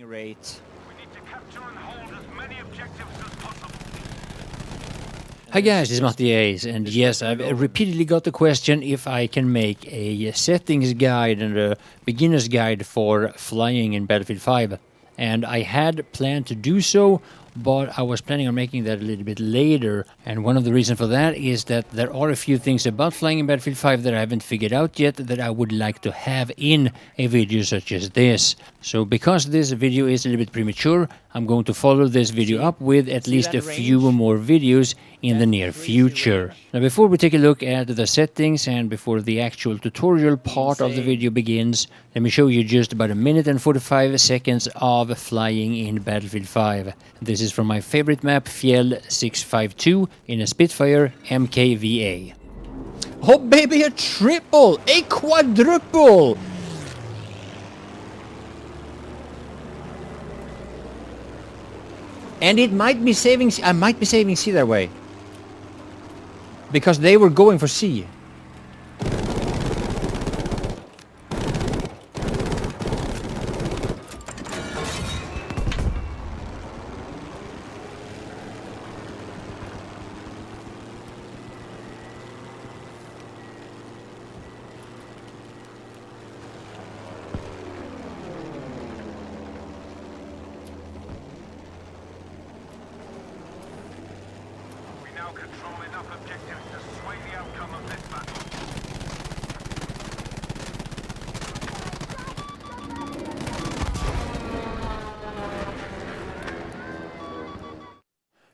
Rate. We need to capture and hold as many objectives as possible. Hi guys, it's Mattias, and yes, I've repeatedly got the question if I can make a settings guide and a beginner's guide for flying in Battlefield 5. And I had planned to do so, but I was planning on making that a little bit later. And one of the reasons for that is that there are a few things about flying in Battlefield 5 that I haven't figured out yet that I would like to have in a video such as this. So because this video is a little bit premature, I'm going to follow this video up with at least a few more videos in the near future. Now before we take a look at the settings and before the actual tutorial part of the video begins, let me show you just about a minute and 45 seconds of flying in Battlefield 5. This is from my favorite map, Fjell 652, in a Spitfire MKVA. Oh baby, a triple! A quadruple! And it might be saving... I might be saving C that way. Because they were going for C. We now control enough objectives to sway the outcome of this battle.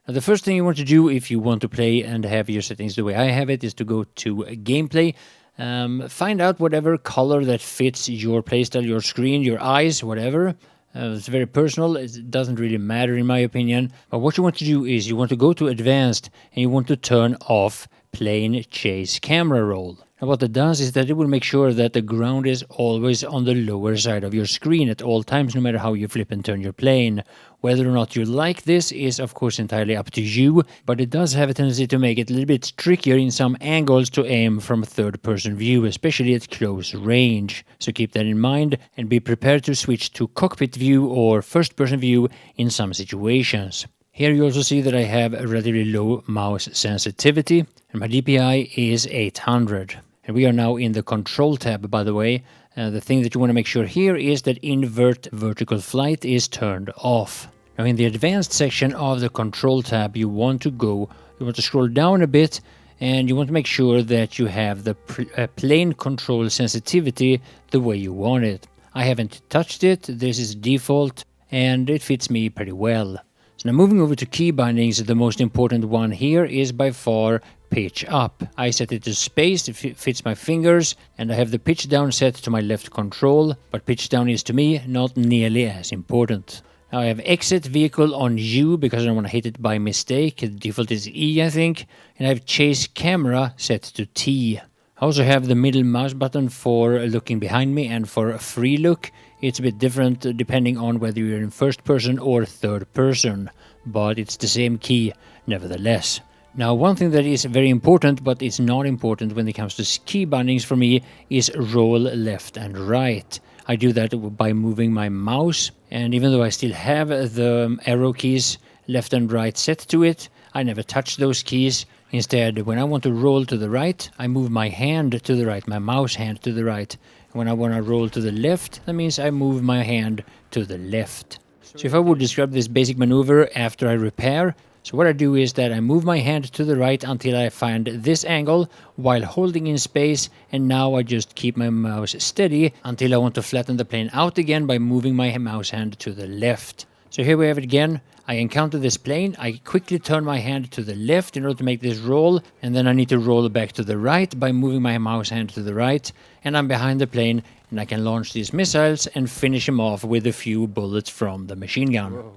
Now, the first thing you want to do if you want to play and have your settings the way I have it is to go to gameplay. Find out whatever color that fits your playstyle, your screen, your eyes, whatever. It's very personal. It doesn't really matter in my opinion. But what you want to do is you want to go to advanced and you want to turn off plane chase camera roll. And what that does is that it will make sure that the ground is always on the lower side of your screen at all times, no matter how you flip and turn your plane. Whether or not you like this is of course entirely up to you, but it does have a tendency to make it a little bit trickier in some angles to aim from third-person view, especially at close range. So keep that in mind and be prepared to switch to cockpit view or first-person view in some situations. Here you also see that I have a relatively low mouse sensitivity and my DPI is 800. And we are now in the control tab, by the way. The thing that you want to make sure here is that invert vertical flight is turned off. Now in the advanced section of the control tab you want to scroll down a bit and you want to make sure that you have the plane control sensitivity the way you want it. I haven't touched it, this is default and it fits me pretty well. So now moving over to key bindings, the most important one here is by far pitch up. I set it to space, it fits my fingers, and I have the pitch down set to my left control, but pitch down is to me not nearly as important. Now I have exit vehicle on U because I don't want to hit it by mistake. The default is E, I think, and I have chase camera set to T. I also have the middle mouse button for looking behind me and for a free look. It's a bit different depending on whether you're in first person or third person, but it's the same key nevertheless. Now one thing that is very important but it's not important when it comes to key bindings for me is roll left and right. I do that by moving my mouse, and even though I still have the arrow keys left and right set to it, I never touch those keys. Instead, when I want to roll to the right, I move my hand to the right, my mouse hand to the right. When I want to roll to the left, that means I move my hand to the left. So if I would describe this basic maneuver after I repair, so what I do is that I move my hand to the right until I find this angle while holding in space, and now I just keep my mouse steady until I want to flatten the plane out again by moving my mouse hand to the left. So here we have it again. I encounter this plane, I quickly turn my hand to the left in order to make this roll, and then I need to roll back to the right by moving my mouse hand to the right, and I'm behind the plane and I can launch these missiles and finish them off with a few bullets from the machine gun. Whoa.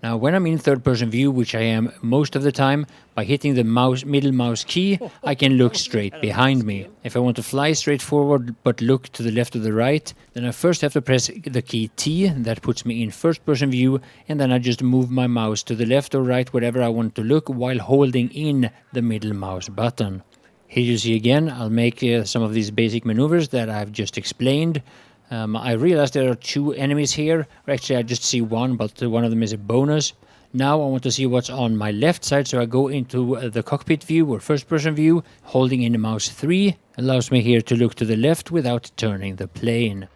Now when I'm in third-person view, which I am most of the time, by hitting the middle mouse key, I can look straight behind me. If I want to fly straight forward but look to the left or the right, then I first have to press the key T, that puts me in first-person view, and then I just move my mouse to the left or right, wherever I want to look, while holding in the middle mouse button. Here you see again, I'll make some of these basic maneuvers that I've just explained. I realized there are 2 enemies here. Actually, I just see one, but one of them is a bonus. Now I want to see what's on my left side, so I go into the cockpit view or first-person view. Holding in the mouse 3 allows me here to look to the left without turning the plane.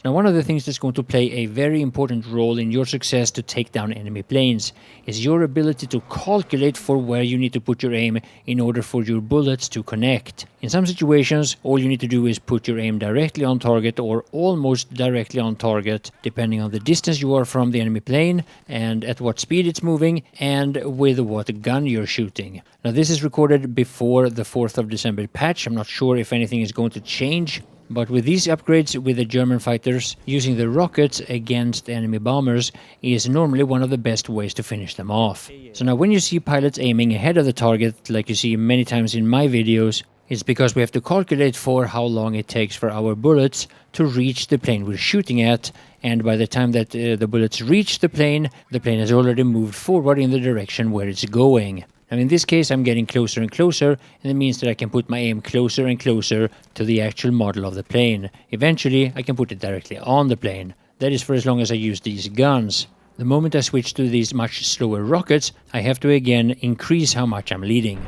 Now, one of the things that's going to play a very important role in your success to take down enemy planes is your ability to calculate for where you need to put your aim in order for your bullets to connect. In some situations, all you need to do is put your aim directly on target or almost directly on target, depending on the distance you are from the enemy plane and at what speed it's moving and with what gun you're shooting. Now, this is recorded before the 4th of December patch. I'm not sure if anything is going to change. But with these upgrades with the German fighters, using the rockets against enemy bombers is normally one of the best ways to finish them off. So now when you see pilots aiming ahead of the target, like you see many times in my videos, it's because we have to calculate for how long it takes for our bullets to reach the plane we're shooting at, and by the time that the bullets reach the plane has already moved forward in the direction where it's going. Now in this case I'm getting closer and closer, and it means that I can put my aim closer and closer to the actual model of the plane. Eventually I can put it directly on the plane. That is for as long as I use these guns. The moment I switch to these much slower rockets, I have to again increase how much I'm leading.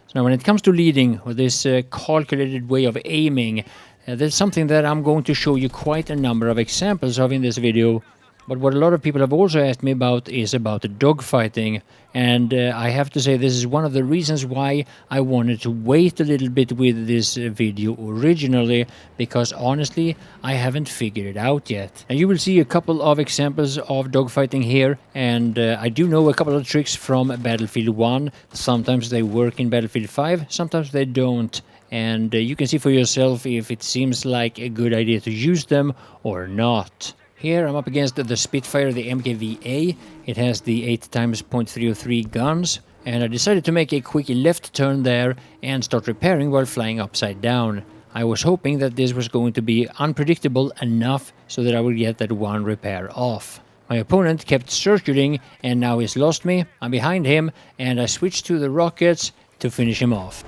So now when it comes to leading, or this calculated way of aiming, that's something that I'm going to show you quite a number of examples of in this video. But what a lot of people have also asked me about is about the dogfighting, and I have to say this is one of the reasons why I wanted to wait a little bit with this video originally, because honestly I haven't figured it out yet. And you will see a couple of examples of dogfighting here, and I do know a couple of tricks from Battlefield 1. Sometimes they work in Battlefield 5, sometimes they don't. And you can see for yourself if it seems like a good idea to use them or not. Here I'm up against the Spitfire, the MKVA. It has the 8x.303 guns, and I decided to make a quick left turn there and start repairing while flying upside down. I was hoping that this was going to be unpredictable enough so that I would get that one repair off. My opponent kept circling and now he's lost me. I'm behind him and I switched to the rockets to finish him off.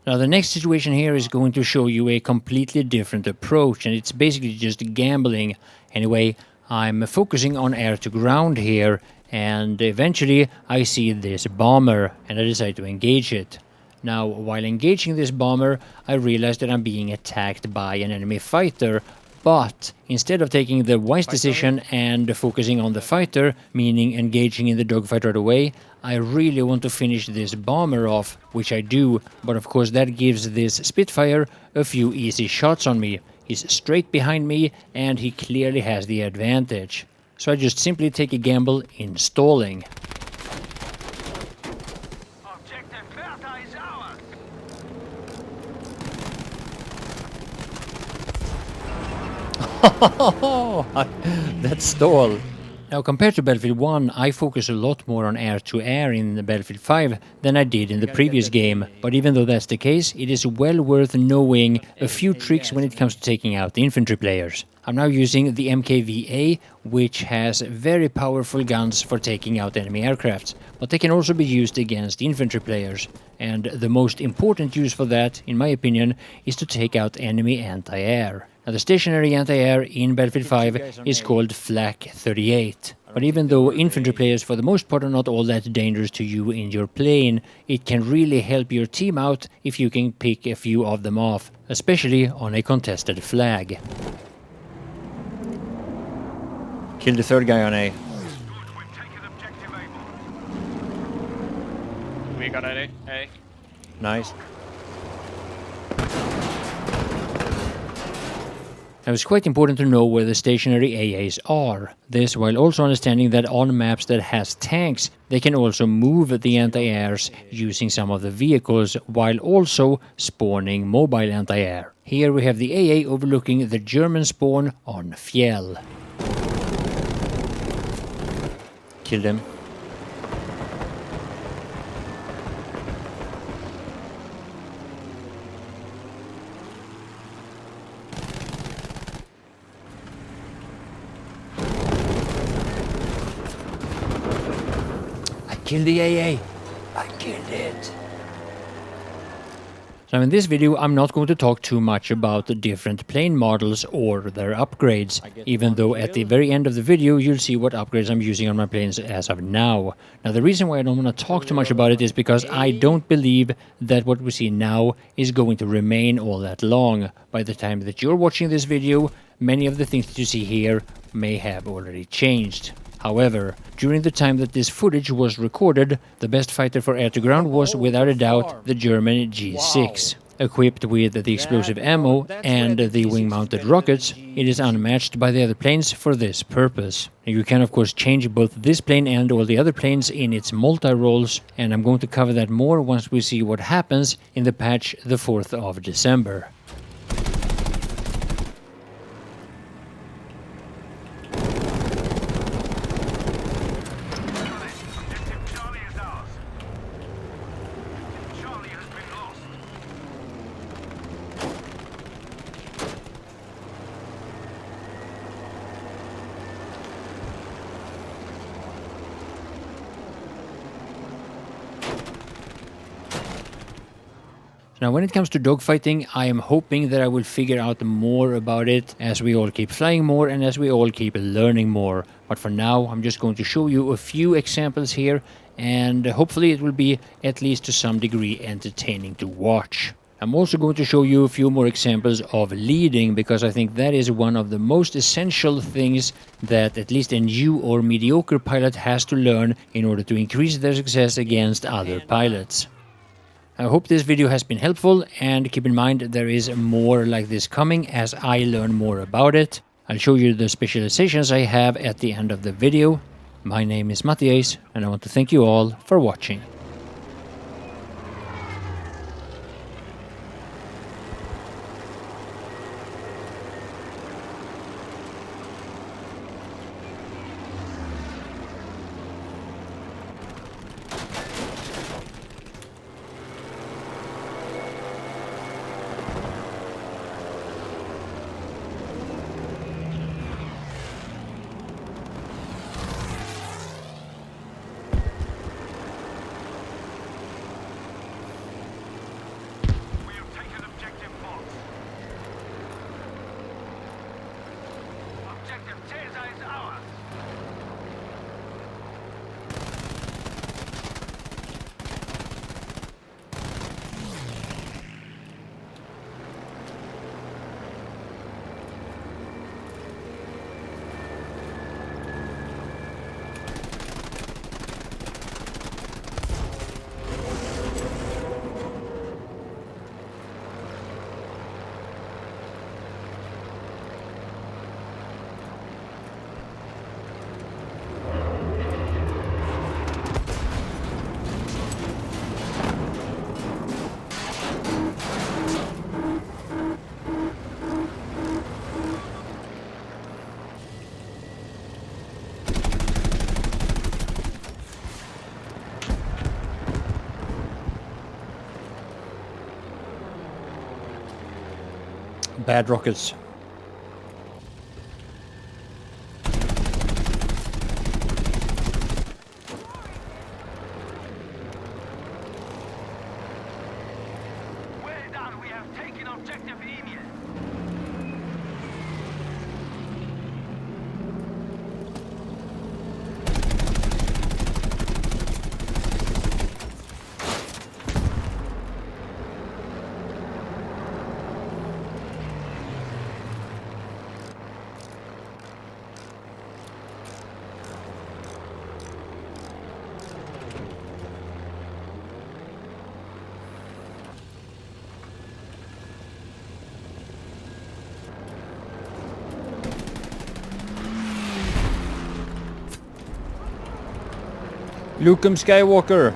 Now the next situation here is going to show you a completely different approach, and it's basically just gambling. Anyway, I'm focusing on air to ground here, and eventually I see this bomber and I decide to engage it. Now while engaging this bomber I realize that I'm being attacked by an enemy fighter, but instead of taking the wise decision and focusing on the fighter, meaning engaging in the dogfight right away, I really want to finish this bomber off, which I do, but of course that gives this Spitfire a few easy shots on me. He's straight behind me and he clearly has the advantage. So I just simply take a gamble in stalling. That stall. Now compared to Battlefield 1, I focus a lot more on air-to-air in Battlefield 5 than I did in the previous game, but even though that's the case, it is well worth knowing a few tricks when it comes to taking out the infantry players. I'm now using the MKVA, which has very powerful guns for taking out enemy aircrafts, but they can also be used against infantry players. And the most important use for that, in my opinion, is to take out enemy anti-air. Now, the stationary anti-air in Battlefield 5 is called Flak 38. But even though infantry players for the most part are not all that dangerous to you in your plane, it can really help your team out if you can pick a few of them off, especially on a contested flag. Kill the third guy on A. We got A. Nice. Now it's quite important to know where the stationary AAs are. This while also understanding that on maps that has tanks, they can also move the anti-airs using some of the vehicles while also spawning mobile anti-air. Here we have the AA overlooking the German spawn on Fjell. Killed him. Kill the AA. I killed it. So in this video, I'm not going to talk too much about the different plane models or their upgrades, even though at the very end of the video, you'll see what upgrades I'm using on my planes as of now. Now, the reason why I don't want to talk too much about it is because I don't believe that what we see now is going to remain all that long. By the time that you're watching this video, many of the things that you see here may have already changed. However, during the time that this footage was recorded, the best fighter for air-to-ground was without a doubt the German G6. Equipped with the explosive ammo and the wing-mounted rockets, it is unmatched by the other planes for this purpose. You can of course change both this plane and all the other planes in its multi-roles, and I'm going to cover that more once we see what happens in the patch the 4th of December. Objective Charlie is ours. Charlie has been lost. Now, when it comes to dogfighting, I am hoping that I will figure out more about it as we all keep flying more and as we all keep learning more. But for now, I'm just going to show you a few examples here, and hopefully it will be at least to some degree entertaining to watch. I'm also going to show you a few more examples of leading, because I think that is one of the most essential things that at least a new or mediocre pilot has to learn in order to increase their success against other pilots. I hope this video has been helpful, and keep in mind there is more like this coming as I learn more about it. I'll show you the specializations I have at the end of the video. My name is Matthias, and I want to thank you all for watching. We have taken objective Fox. Objective Tesa is ours. Bad rockets. Well done, we have taken objective Emil. Lukem Skywalker.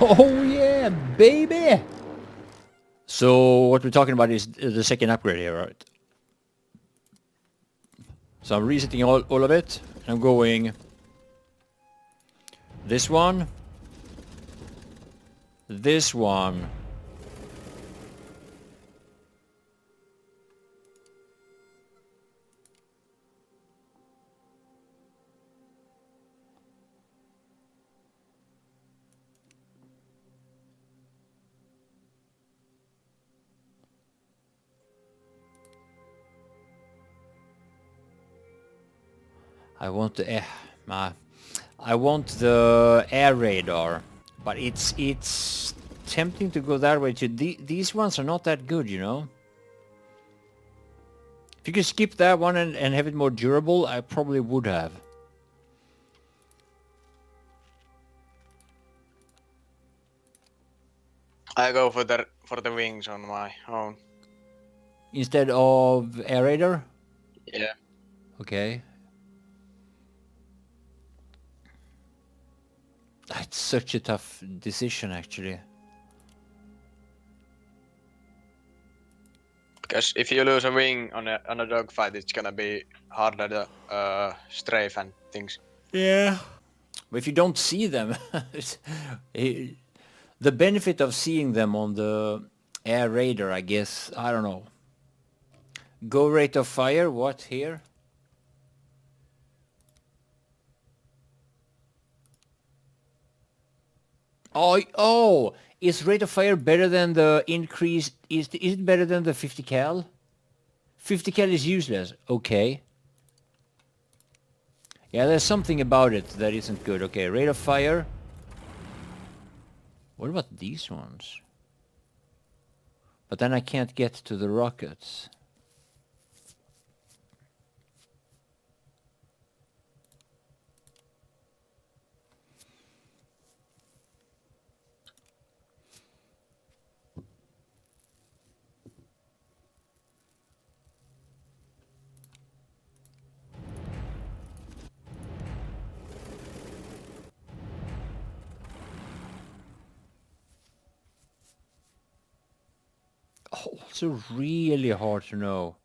Oh yeah, baby! So what we're talking about is the second upgrade here, right? So I'm resetting all of it. I'm going this one, this one, I want the I want the air radar, but it's tempting to go that way too. These ones are not that good, you know. If you could skip that one and have it more durable, I probably would have. I go for the wings on my own. Instead of air radar? Yeah. Okay. That's such a tough decision, actually. Because if you lose a wing on a dogfight, it's gonna be harder to strafe and things. Yeah. But if you don't see them, the benefit of seeing them on the air radar, I guess, I don't know. Go rate of fire, what here? Oh, is rate of fire better than the increased, is it better than the 50 cal? 50 cal is useless, okay. Yeah, there's something about it that isn't good. Okay, rate of fire. What about these ones? But then I can't get to the rockets. Oh, it's really hard to know.